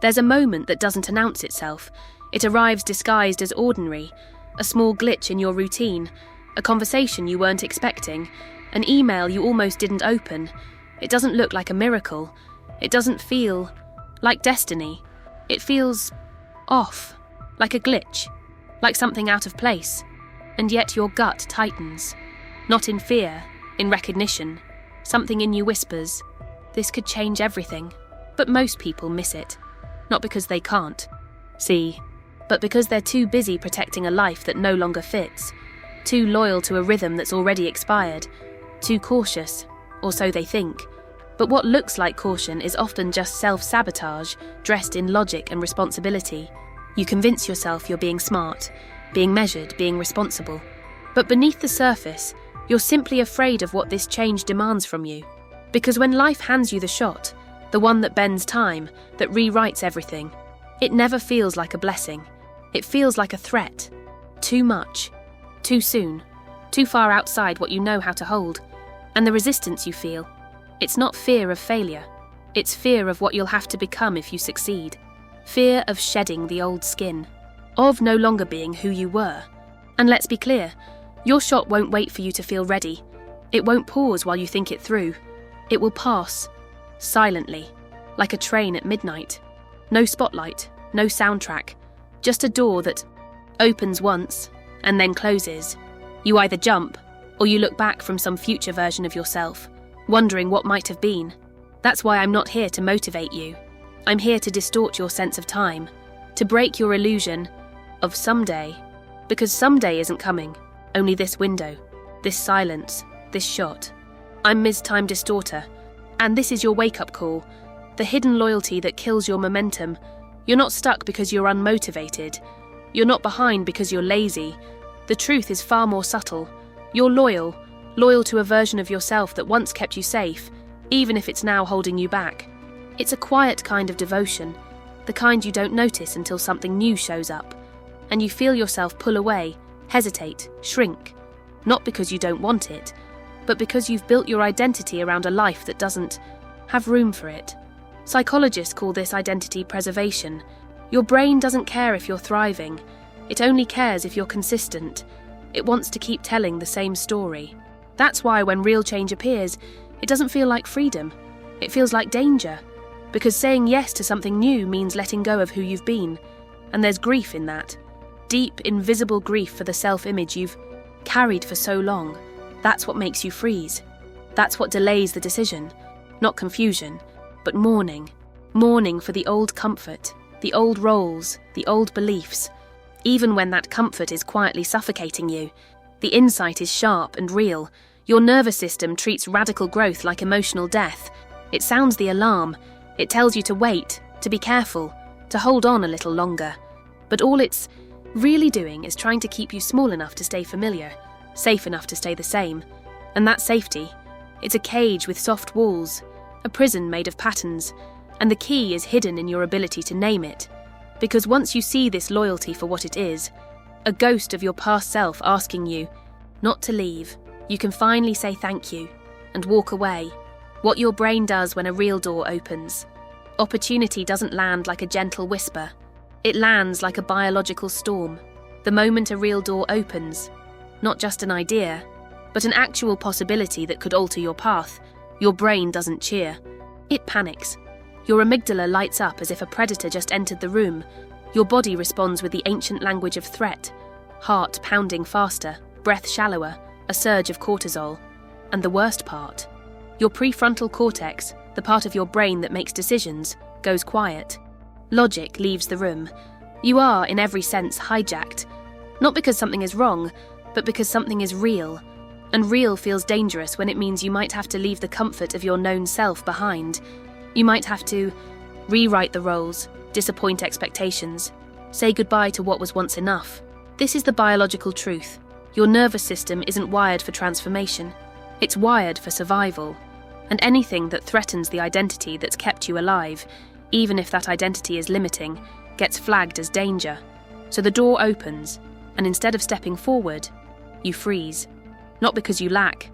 There's a moment that doesn't announce itself. It arrives disguised as ordinary, a small glitch in your routine, a conversation you weren't expecting, an email you almost didn't open. It doesn't look like a miracle. It doesn't feel like destiny. It feels off, like a glitch, like something out of place. And yet your gut tightens. Not in fear, in recognition. Something in you whispers, this could change everything. But most people miss it. Not because they can't see, but because they're too busy protecting a life that no longer fits, too loyal to a rhythm that's already expired, too cautious, or so they think. But what looks like caution is often just self-sabotage, dressed in logic and responsibility. You convince yourself you're being smart, being measured, being responsible. But beneath the surface, you're simply afraid of what this change demands from you. Because when life hands you the shot, the one that bends time, that rewrites everything, it never feels like a blessing. It feels like a threat. Too much. Too soon. Too far outside what you know how to hold. And the resistance you feel, it's not fear of failure. It's fear of what you'll have to become if you succeed. Fear of shedding the old skin. Of no longer being who you were. And let's be clear, your shot won't wait for you to feel ready. It won't pause while you think it through. It will pass. Silently, like a train at midnight. No spotlight, no soundtrack, just a door that opens once and then closes. You either jump or you look back from some future version of yourself, wondering what might have been. That's why I'm not here to motivate you. I'm here to distort your sense of time, to break your illusion of someday, because someday isn't coming, only this window, this silence, this shot. I'm Ms. Time Distorter. And this is your wake-up call, the hidden loyalty that kills your momentum. You're not stuck because you're unmotivated. You're not behind because you're lazy. The truth is far more subtle. You're loyal to a version of yourself that once kept you safe, even if it's now holding you back. It's a quiet kind of devotion, the kind you don't notice until something new shows up, and you feel yourself pull away, hesitate, shrink, not because you don't want it, but because you've built your identity around a life that doesn't have room for it. Psychologists call this identity preservation. Your brain doesn't care if you're thriving. It only cares if you're consistent. It wants to keep telling the same story. That's why when real change appears, it doesn't feel like freedom. It feels like danger. Because saying yes to something new means letting go of who you've been. And there's grief in that. Deep, invisible grief for the self-image you've carried for so long. That's what makes you freeze. That's what delays the decision. Not confusion, but mourning. Mourning for the old comfort, the old roles, the old beliefs. Even when that comfort is quietly suffocating you, the insight is sharp and real. Your nervous system treats radical growth like emotional death. It sounds the alarm. It tells you to wait, to be careful, to hold on a little longer. But all it's really doing is trying to keep you small enough to stay familiar, safe enough to stay the same. And that safety, it's a cage with soft walls, a prison made of patterns, and the key is hidden in your ability to name it. Because once you see this loyalty for what it is, a ghost of your past self asking you not to leave, you can finally say thank you and walk away. What your brain does when a real door opens. Opportunity doesn't land like a gentle whisper. It lands like a biological storm. The moment a real door opens, not just an idea, but an actual possibility that could alter your path, your brain doesn't cheer. It panics. Your amygdala lights up as if a predator just entered the room. Your body responds with the ancient language of threat. Heart pounding faster, breath shallower, a surge of cortisol. And the worst part, your prefrontal cortex, the part of your brain that makes decisions, goes quiet. Logic leaves the room. You are, in every sense, hijacked. Not because something is wrong, but because something is real. And real feels dangerous when it means you might have to leave the comfort of your known self behind. You might have to rewrite the roles, disappoint expectations, say goodbye to what was once enough. This is the biological truth. Your nervous system isn't wired for transformation. It's wired for survival. And anything that threatens the identity that's kept you alive, even if that identity is limiting, gets flagged as danger. So the door opens, and instead of stepping forward, you freeze. Not because you lack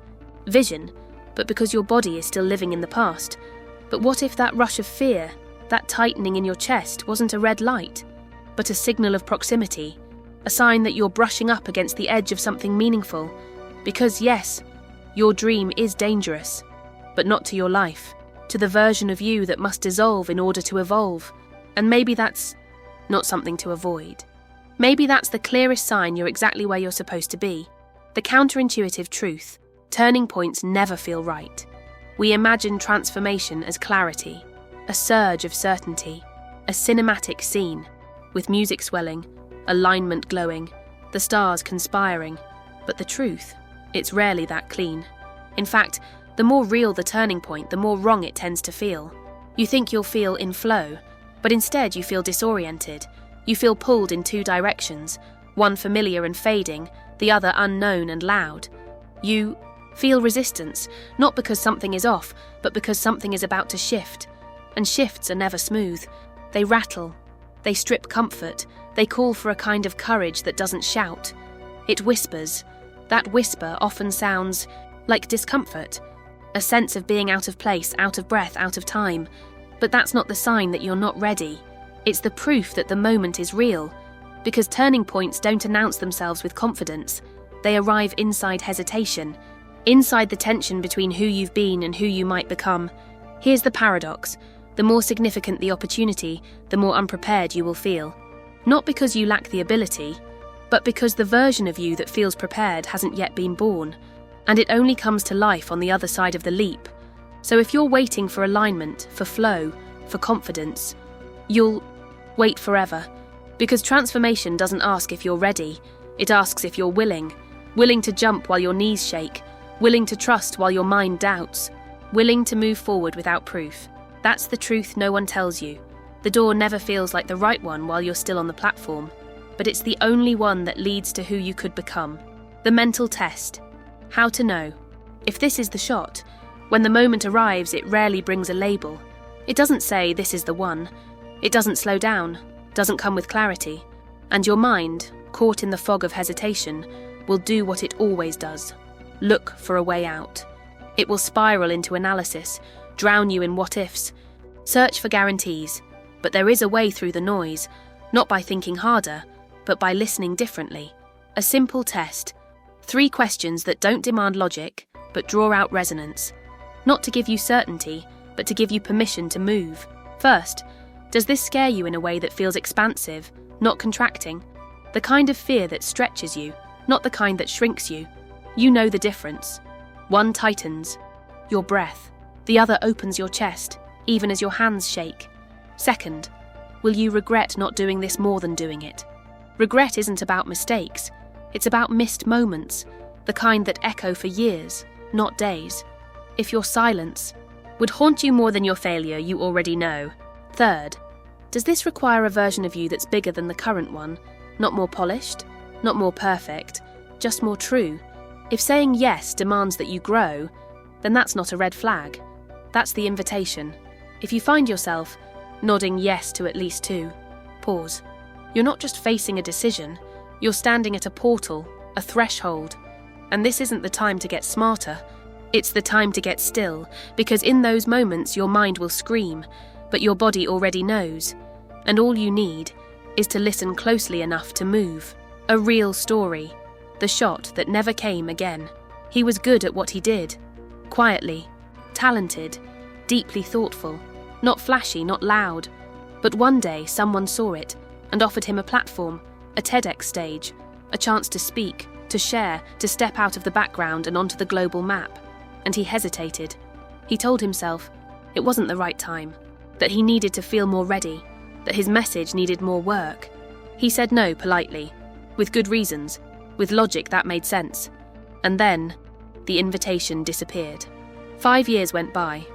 vision, but because your body is still living in the past. But what if that rush of fear, That tightening in your chest wasn't a red light, but a signal of proximity, a sign that you're brushing up against the edge of something meaningful. Because yes, your dream is dangerous, but not to your life, to the version of you that must dissolve in order to evolve. And maybe that's not something to avoid. Maybe that's the clearest sign you're exactly where you're supposed to be. The counterintuitive truth: turning points never feel right. We imagine transformation as clarity, a surge of certainty, a cinematic scene, with music swelling, alignment glowing, the stars conspiring. But the truth, it's rarely that clean. In fact, the more real the turning point, the more wrong it tends to feel. You think you'll feel in flow, but instead you feel disoriented. You feel pulled in two directions, one familiar and fading, the other unknown and loud. You feel resistance, not because something is off, but because something is about to shift. And shifts are never smooth. They rattle, they strip comfort, they call for a kind of courage that doesn't shout. It whispers. That whisper often sounds like discomfort, a sense of being out of place, out of breath, out of time. But that's not the sign that you're not ready. It's the proof that the moment is real. Because turning points don't announce themselves with confidence. They arrive inside hesitation, inside the tension between who you've been and who you might become. Here's the paradox: the more significant the opportunity, the more unprepared you will feel. Not because you lack the ability, but because the version of you that feels prepared hasn't yet been born, and it only comes to life on the other side of the leap. So if you're waiting for alignment, for flow, for confidence, you'll wait forever. Because transformation doesn't ask if you're ready, it asks if you're willing. Willing to jump while your knees shake, willing to trust while your mind doubts, willing to move forward without proof. That's the truth no one tells you. The door never feels like the right one while you're still on the platform, but it's the only one that leads to who you could become. The mental test. How to know. If this is the shot, when the moment arrives, it rarely brings a label. It doesn't say this is the one. It doesn't slow down, doesn't come with clarity. And your mind, caught in the fog of hesitation, will do what it always does: look for a way out. It will spiral into analysis, drown you in what-ifs, search for guarantees. But there is a way through the noise, not by thinking harder, but by listening differently. A simple test. 3 questions that don't demand logic, but draw out resonance. Not to give you certainty, but to give you permission to move. First, does this scare you in a way that feels expansive, not contracting? The kind of fear that stretches you, not the kind that shrinks you. You know the difference. One tightens your breath, the other opens your chest, even as your hands shake. Second, will you regret not doing this more than doing it? Regret isn't about mistakes, it's about missed moments, the kind that echo for years, not days. If your silence would haunt you more than your failure, you already know. Third, does this require a version of you that's bigger than the current one, not more polished, not more perfect, just more true? If saying yes demands that you grow, then that's not a red flag. That's the invitation. If you find yourself nodding yes to at least 2, pause. You're not just facing a decision, you're standing at a portal, a threshold. And this isn't the time to get smarter, it's the time to get still, because in those moments your mind will scream, but your body already knows. And all you need is to listen closely enough to move. A real story. The shot that never came again. He was good at what he did. Quietly, talented, deeply thoughtful. Not flashy, not loud. But one day someone saw it and offered him a platform, a TEDx stage, a chance to speak, to share, to step out of the background and onto the global map. And he hesitated. He told himself it wasn't the right time, that he needed to feel more ready, that his message needed more work. He said no politely, with good reasons, with logic that made sense. And then, the invitation disappeared. 5 years went by.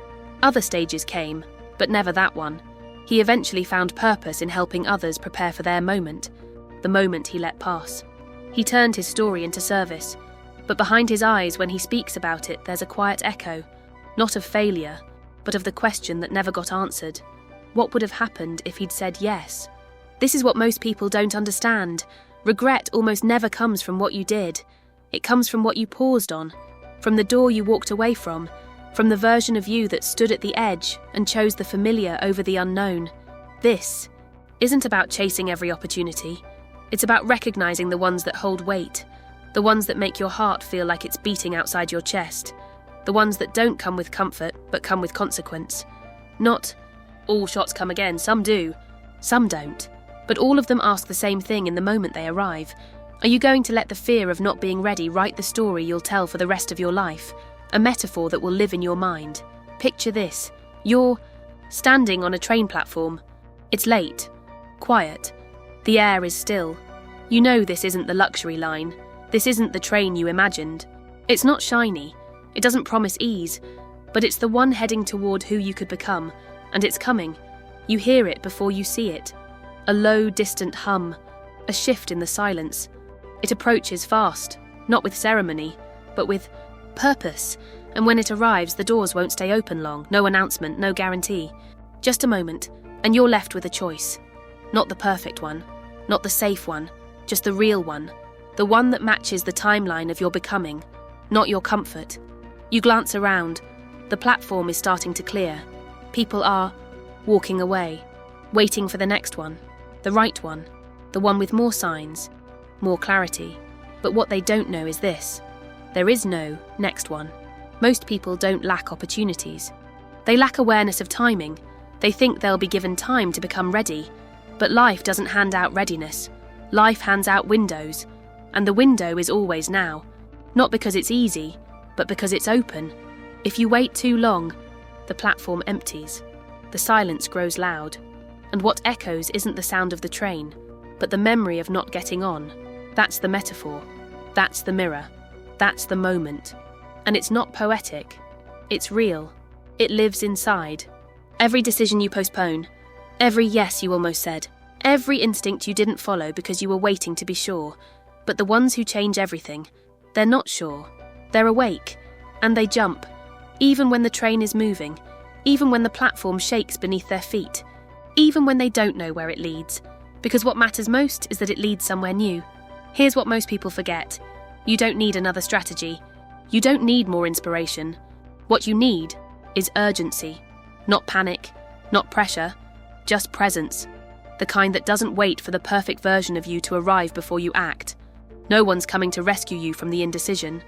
Other stages came, but never that one. He eventually found purpose in helping others prepare for their moment, the moment he let pass. He turned his story into service, but behind his eyes when he speaks about it there's a quiet echo, not of failure, but of the question that never got answered. What would have happened if he'd said yes? This is what most people don't understand. Regret almost never comes from what you did. It comes from what you paused on, from the door you walked away from from the version of you that stood at the edge and chose the familiar over the unknown. This isn't about chasing every opportunity. It's about recognizing the ones that hold weight, the ones that make your heart feel like it's beating outside your chest, the ones that don't come with comfort but come with consequence. Not, all shots come again, some do, some don't, but all of them ask the same thing in the moment they arrive. Are you going to let the fear of not being ready write the story you'll tell for the rest of your life? A metaphor that will live in your mind. Picture this. You're standing on a train platform. It's late, quiet. The air is still. You know this isn't the luxury line. This isn't the train you imagined. It's not shiny. It doesn't promise ease, but it's the one heading toward who you could become, and it's coming. You hear it before you see it. A low, distant hum, a shift in the silence. It approaches fast, not with ceremony, but with purpose, and when it arrives, the doors won't stay open long, no announcement, no guarantee. Just a moment, and you're left with a choice. Not the perfect one, not the safe one, just the real one, the one that matches the timeline of your becoming, not your comfort. You glance around. The platform is starting to clear. People are walking away, waiting for the next one, the right one, the one with more signs, more clarity. But what they don't know is this. There is no next one. Most people don't lack opportunities. They lack awareness of timing. They think they'll be given time to become ready. But life doesn't hand out readiness. Life hands out windows. And the window is always now. Not because it's easy, but because it's open. If you wait too long, the platform empties. The silence grows loud. And what echoes isn't the sound of the train, but the memory of not getting on. That's the metaphor. That's the mirror. That's the moment. And it's not poetic. It's real. It lives inside. Every decision you postpone, every yes you almost said, every instinct you didn't follow because you were waiting to be sure. But the ones who change everything, they're not sure. They're awake, and they jump, even when the train is moving, even when the platform shakes beneath their feet, even when they don't know where it leads, because what matters most is that it leads somewhere new. Here's what most people forget. You don't need another strategy. You don't need more inspiration. What you need is urgency. Not panic, not pressure, just presence. The kind that doesn't wait for the perfect version of you to arrive before you act. No one's coming to rescue you from the indecision.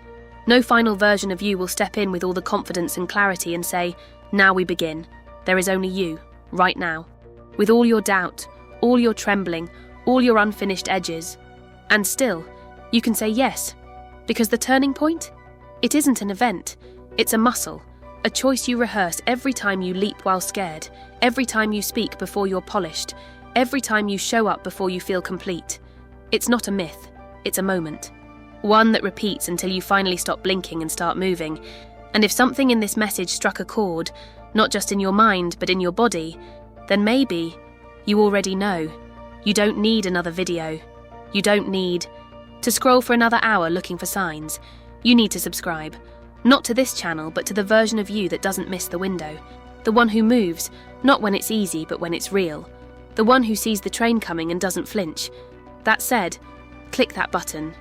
No final version of you will step in with all the confidence and clarity and say, now we begin. There is only you, right now. With all your doubt, all your trembling, all your unfinished edges. And still, you can say yes. Because the turning point? It isn't an event. It's a muscle. A choice you rehearse every time you leap while scared. Every time you speak before you're polished. Every time you show up before you feel complete. It's not a myth. It's a moment. One that repeats until you finally stop blinking and start moving. And if something in this message struck a chord, not just in your mind but in your body, then maybe you already know. You don't need another video. You don't need to scroll for another hour looking for signs. You need to subscribe. Not to this channel, but to the version of you that doesn't miss the window. The one who moves, not when it's easy but when it's real. The one who sees the train coming and doesn't flinch. That said, click that button.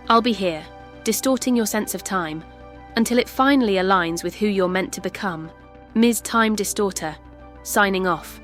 I'll be here, distorting your sense of time, until it finally aligns with who you're meant to become. Ms. Time Distorter, signing off.